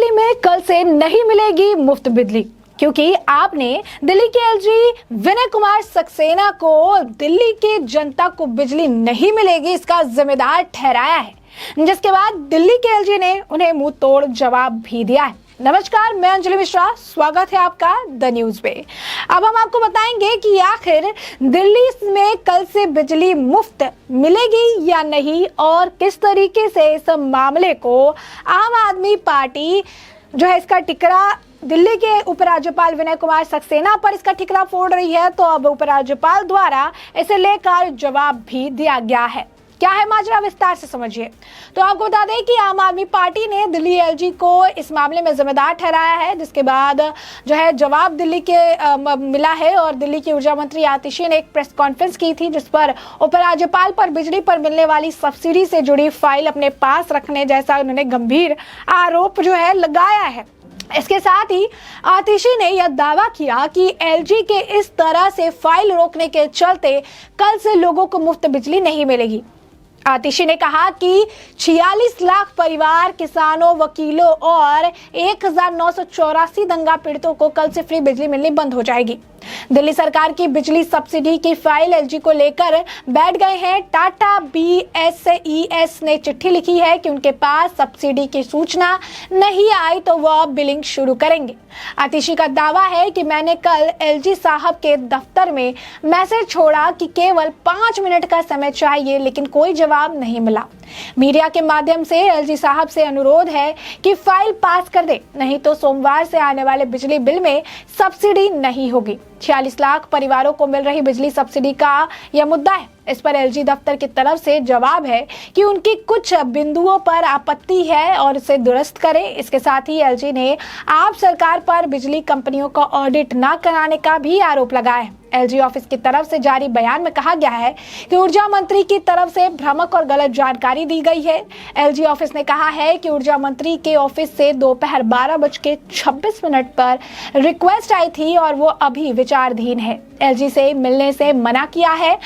दिल्ली में कल से नहीं मिलेगी मुफ्त बिजली, क्योंकि आपने दिल्ली के एलजी विनय कुमार सक्सेना को दिल्ली की जनता को बिजली नहीं मिलेगी इसका जिम्मेदार ठहराया है, जिसके बाद दिल्ली के एलजी ने उन्हें मुंह तोड़ जवाब भी दिया है। नमस्कार, मैं अंजलि मिश्रा, स्वागत है आपका द न्यूज पे। अब हम आपको बताएंगे कि आखिर दिल्ली में कल से बिजली मुफ्त मिलेगी या नहीं और किस तरीके से इस मामले को आम आदमी पार्टी जो है इसका टिकरा दिल्ली के उपराज्यपाल विनय कुमार सक्सेना पर इसका ठिकरा फोड़ रही है। तो अब उपराज्यपाल द्वारा इसे लेकर जवाब भी दिया गया है। क्या है माजरा, विस्तार से समझिए। तो आपको बता दें कि आम आदमी पार्टी ने दिल्ली एलजी को इस मामले में जिम्मेदार ठहराया है, जिसके बाद जो है जवाब दिल्ली के मिला है। और दिल्ली की ऊर्जा मंत्री आतिशी ने एक प्रेस कॉन्फ्रेंस की थी, जिस पर उपराज्यपाल पर बिजली पर मिलने वाली सब्सिडी से जुड़ी फाइल अपने पास रखने जैसा उन्होंने गंभीर आरोप जो है लगाया है। इसके साथ ही आतिशी ने यह दावा किया कि एलजी के इस तरह से फाइल रोकने के चलते कल से लोगों को मुफ्त बिजली नहीं मिलेगी। आतिशी ने कहा कि 46 लाख परिवार, किसानों, वकीलों और 1984 दंगा पीड़ितों को कल से फ्री बिजली मिलनी बंद हो जाएगी। दिल्ली सरकार की बिजली सब्सिडी की फाइल एलजी को लेकर बैठ गए हैं। टाटा बीएसईएस ने चिट्ठी लिखी है कि उनके पास सब्सिडी की सूचना नहीं आई तो वह बिलिंग शुरू करेंगे। आतिशी का दावा है कि मैंने कल एलजी साहब के दफ्तर में मैसेज छोड़ा कि केवल 5 मिनट का समय चाहिए, लेकिन कोई जवाब नहीं मिला। मीडिया के माध्यम से एलजी साहब से अनुरोध है कि फाइल पास कर दे, नहीं तो सोमवार से आने वाले बिजली बिल में सब्सिडी नहीं होगी। 46 लाख परिवारों को मिल रही बिजली सब्सिडी का यह मुद्दा है। इस पर एलजी दफ्तर की तरफ से जवाब है कि उनकी कुछ बिंदुओं पर आपत्ति है और इसे दुरुस्त करें। इसके साथ ही एलजी ने आप सरकार पर बिजली कंपनियों का ऑडिट न कराने का भी आरोप लगाया है। एलजी ऑफिस की तरफ से जारी बयान में कहा गया है कि ऊर्जा मंत्री की तरफ से भ्रामक और गलत जानकारी दी गई है। एलजी ऑफिस ने कहा है कि ऊर्जा मंत्री के ऑफिस से दोपहर 12:26 पर रिक्वेस्ट आई थी और वो अभी विचाराधीन है। एलजी से मिलने से मना किया है।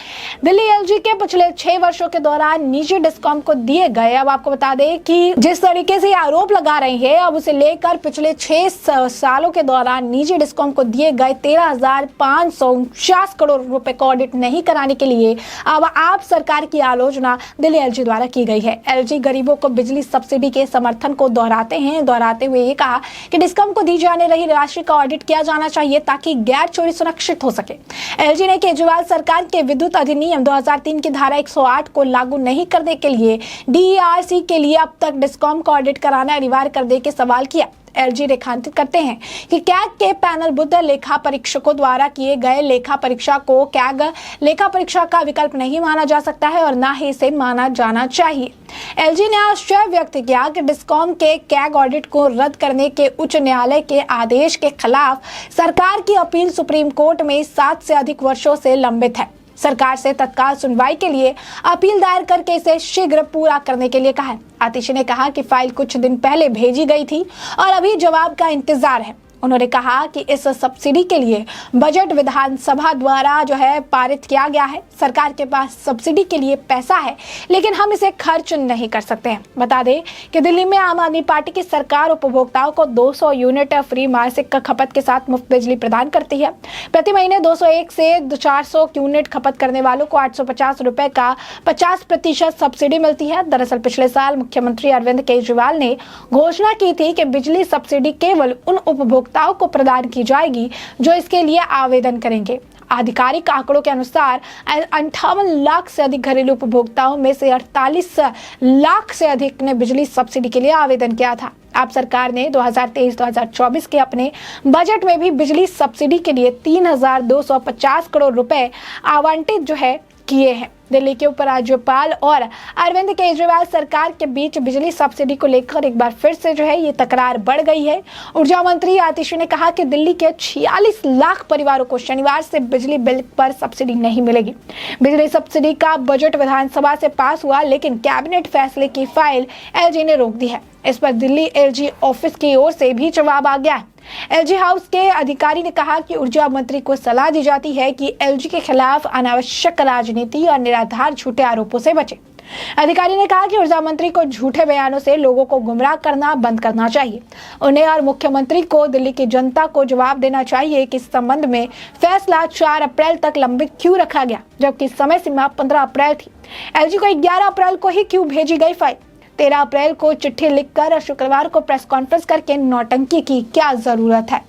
दिल्ली एलजी के पिछले 6 वर्षों के दौरान निजी डिस्कॉम को दिए गए, अब आपको बता दें कि जिस तरीके से आरोप लगा रहे हैं, अब उसे लेकर पिछले 6 सालों के दौरान निजी डिस्कॉम को दिए गए 13,549 करोड़ रुपए का ऑडिट नहीं कराने के लिए अब आप सरकार की आलोचना दिल्ली एलजी द्वारा की गई है। एलजी गरीबों को बिजली सब्सिडी के समर्थन को दोहराते हुए ये कहा कि डिस्कॉम को दी जाने रही राशि का ऑडिट किया जाना चाहिए ताकि गैर चोरी सुनिश्चित हो सके। एलजी ने केजरीवाल सरकार के विद्युत अधिनियम 2003 की धारा 108 को लागू नहीं करने के लिए डीईआरसी के लिए अब तक डिस्कॉम का ऑडिट कराना अनिवार्य कर देने के सवाल किया। एलजी रेखांकित करते हैं कि कैग के पैनल बुद्ध लेखा परीक्षकों द्वारा किए गए लेखा परीक्षा को कैग लेखा परीक्षा का विकल्प नहीं माना जा सकता है और ना ही इसे माना जाना चाहिए। एलजी ने आश्चर्य व्यक्त किया कि डिस्कॉम के कैग ऑडिट को रद्द करने के उच्च न्यायालय के आदेश के खिलाफ सरकार की अपील सुप्रीम कोर्ट में 7 से अधिक वर्षों से लंबित है। सरकार से तत्काल सुनवाई के लिए अपील दायर करके इसे शीघ्र पूरा करने के लिए कहा है। आतिशी ने कहा कि फाइल कुछ दिन पहले भेजी गई थी और अभी जवाब का इंतजार है। उन्होंने कहा कि इस सब्सिडी के लिए बजट विधानसभा द्वारा जो है पारित किया गया है। सरकार के पास सब्सिडी के लिए पैसा है, लेकिन हम इसे खर्च नहीं कर सकते हैं। बता दें कि दिल्ली में आम आदमी पार्टी की सरकार उपभोक्ताओं को 200 यूनिट फ्री मासिक खपत के साथ मुफ्त बिजली प्रदान करती है। प्रति महीने 201 से 400 यूनिट खपत करने वालों को 850 रुपए का 50% सब्सिडी मिलती है। दरअसल पिछले साल मुख्यमंत्री अरविंद केजरीवाल ने घोषणा की थी कि बिजली सब्सिडी केवल उन उपभोक्ताओं को प्रदान की जाएगी जो इसके लिए आवेदन करेंगे। आधिकारिक आंकड़ों के अनुसार 58 लाख से अधिक घरेलू उपभोक्ताओं में से 48 लाख से अधिक ने बिजली सब्सिडी के लिए आवेदन किया था। आप सरकार ने 2023-2024 के अपने बजट में भी बिजली सब्सिडी के लिए 3,250 करोड़ रुपए आवंटित जो है किए हैं। दिल्ली के उपराज्यपाल और अरविंद केजरीवाल सरकार के बीच बिजली सब्सिडी को लेकर एक बार फिर से जो है ये तकरार बढ़ गई है। ऊर्जा मंत्री आतिशी ने कहा कि दिल्ली के 46 लाख परिवारों को शनिवार से बिजली बिल पर सब्सिडी नहीं मिलेगी। बिजली सब्सिडी का बजट विधानसभा से पास हुआ, लेकिन कैबिनेट फैसले की फाइल एलजी ने रोक दी है। इस पर दिल्ली एलजी ऑफिस की ओर से भी जवाब आ गया है। एलजी हाउस के अधिकारी ने कहा कि ऊर्जा मंत्री को सलाह दी जाती है कि एलजी के खिलाफ अनावश्यक राजनीति और निराधार झूठे आरोपों से बचे। अधिकारी ने कहा कि ऊर्जा मंत्री को झूठे बयानों से लोगों को गुमराह करना बंद करना चाहिए। उन्हें और मुख्यमंत्री को दिल्ली की जनता को जवाब देना चाहिए कि इस संबंध में फैसला 4 अप्रैल तक लंबित क्यों रखा गया, जबकि समय सीमा 15 अप्रैल थी। एलजी को 11 अप्रैल को ही क्यों भेजी गई फाइल? 13 अप्रैल को चिट्ठी लिखकर और शुक्रवार को प्रेस कॉन्फ्रेंस करके नौटंकी की क्या जरूरत है?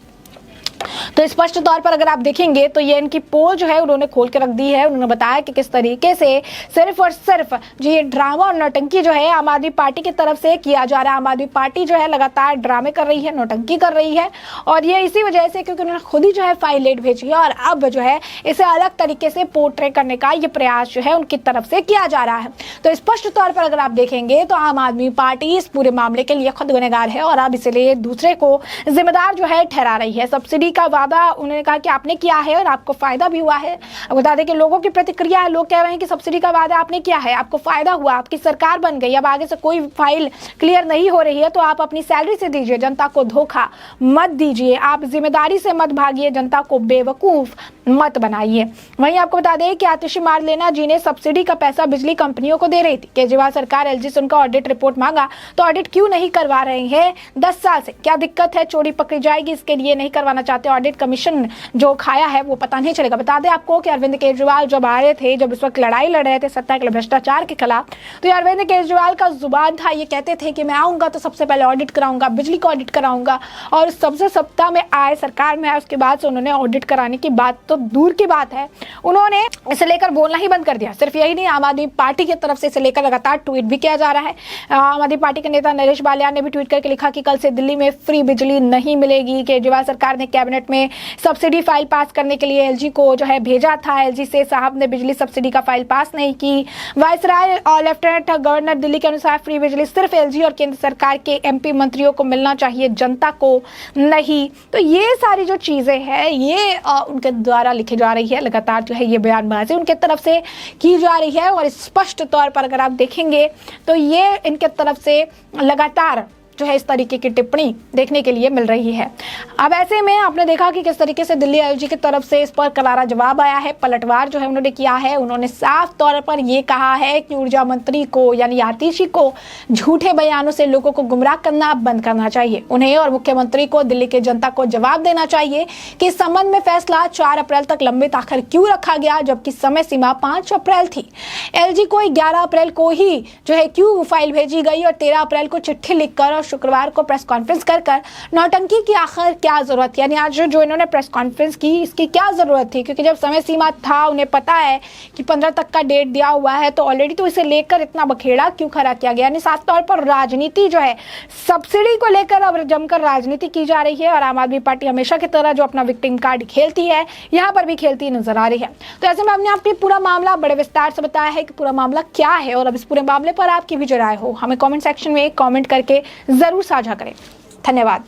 तो स्पष्ट तौर पर अगर आप देखेंगे तो ये इनकी पोल जो है उन्होंने खोल के रख दी है। उन्होंने बताया कि किस तरीके से सिर्फ और सिर्फ जो ये ड्रामा और नौटंकी जो है आम आदमी पार्टी की तरफ से किया जा रहा है। आम आदमी पार्टी जो है लगातार ड्रामे कर रही है, नौटंकी कर रही है, और ये इसी वजह से क्योंकि उन्होंने खुद ही जो है फाइल लेट भेजी है और अब जो है इसे अलग तरीके से पोर्ट्रे करने का ये प्रयास जो है उनकी तरफ से किया जा रहा है। तो स्पष्ट तौर पर अगर आप देखेंगे तो आम आदमी पार्टी इस पूरे मामले के लिए खुद गुनहगार है और अब इसलिए दूसरे को जिम्मेदार जो है ठहरा रही है। सब्सिडी का वादा उन्होंने कहा कि आपने किया है और आपको फायदा भी हुआ है। अब बता दें कि लोगों की प्रतिक्रिया है, लोग कह रहे हैं कि सब्सिडी का वादा आपने किया है, आपको फायदा हुआ, आपकी सरकार बन गई, अब आगे से कोई फाइल क्लियर नहीं हो रही है तो आप अपनी सैलरी से दीजिए, जनता को धोखा मत दीजिए, आप जिम्मेदारी से मत भागिए, जनता को बेवकूफ मत बनाइए। वहीं आपको बता दें कि आतिशी मार्लेना जी ने सब्सिडी का पैसा बिजली कंपनियों को दे रही थी। केजरीवाल सरकार एलजी से उनका ऑडिट रिपोर्ट मांगा तो ऑडिट क्यों नहीं करवा रहे हैं 10 साल से? क्या दिक्कत है? चोरी पकड़ी जाएगी इसके लिए नहीं करवाना चाहते? ऑडिट कमीशन जो खाया है वो पता नहीं चलेगा। बता दें आपको कि अरविंद केजरीवाल जब आ रहे थे, जब इस वक्त लड़ाई लड़ रहे थे सत्ता के भ्रष्टाचार के खिलाफ, तो अरविंद केजरीवाल का जुबान था, ये कहते थे कि मैं आऊंगा तो सबसे पहले ऑडिट कराऊंगा, बिजली को ऑडिट कराऊंगा, और सबसे सत्ता में आए, सरकार में आए, उसके बाद से उन्होंने ऑडिट कराने की बात तो दूर की बात है, उन्होंने इसे लेकर बोलना ही बंद कर दिया। सिर्फ यही नहीं, आम आदमी पार्टी की तरफ से इसे लेकर लगातार ट्वीट भी किया जा रहा है। आम आदमी पार्टी के नेता नरेश बालियान ने भी ट्वीट करके लिखा कि कल से दिल्ली में फ्री बिजली नहीं मिलेगी। केजरीवाल सरकार ने कैबिनेट में सब्सिडी फाइल पास करने के लिए एलजी को जो है भेजा था, एलजी से साहब ने बिजली सब्सिडी का फाइल पास नहीं की। वायसराय और लेफ्टिनेंट गवर्नर दिल्ली के अनुसार फ्री बिजली सिर्फ एलजी और केंद्र सरकार के एमपी मंत्रियों को मिलना चाहिए, जनता को नहीं। तो ये सारी जो चीजें हैं ये उनके द्वारा लिखी जा रही है, लगातार जो है ये बयानबाजी उनके तरफ से की जा रही है और स्पष्ट तौर पर अगर आप देखेंगे तो ये इनके तरफ से लगातार जो है इस तरीके की टिप्पणी देखने के लिए मिल रही है। अब ऐसे में आपने देखा कि किस तरीके से दिल्ली एलजी की तरफ से इस पर करारा जवाब आया है, पलटवार जो है उन्होंने किया है। उन्होंने साफ तौर पर ये कहा है कि ऊर्जा मंत्री को यानी आतिशी को झूठे बयानों से लोगों को गुमराह करना बंद करना चाहिए। उन्हें और मुख्यमंत्री को दिल्ली की जनता को जवाब देना चाहिए कि इस संबंध में फैसला 4 अप्रैल तक लंबित आखिर क्यों रखा गया, जबकि समय सीमा 5 अप्रैल थी। एलजी को 11 अप्रैल को ही जो है क्यों फाइल भेजी गई और 13 अप्रैल को चिट्ठी लिखकर और शुक्रवार को प्रेस कॉन्फ्रेंस कर नौटंकी की आखिर क्या जरूरत थी? यानी आज जो इन्होंने प्रेस कॉन्फ्रेंस की इसकी क्या जरूरत थी? क्योंकि जब समय सीमा था, उन्हें पता है कि 15 तक का डेट दिया हुआ है, तो ऑलरेडी तो इसे लेकर इतना बखेड़ा क्यों खड़ा किया गया? यानी साफ तौर पर राजनीति जो है सब्सिडी को लेकर अब जमकर राजनीति की जा रही है और आम आदमी पार्टी हमेशा की तरह जो अपना विक्टिम कार्ड खेलती है यहाँ पर भी खेलती नजर आ रही है। तो ऐसे में हमने आपको पूरा मामला बड़े विस्तार से बताया है कि पूरा मामला क्या है और अब इस पूरे मामले पर आपकी भी जो राय हो हमें कमेंट सेक्शन में कमेंट करके जरूर साझा करें। धन्यवाद।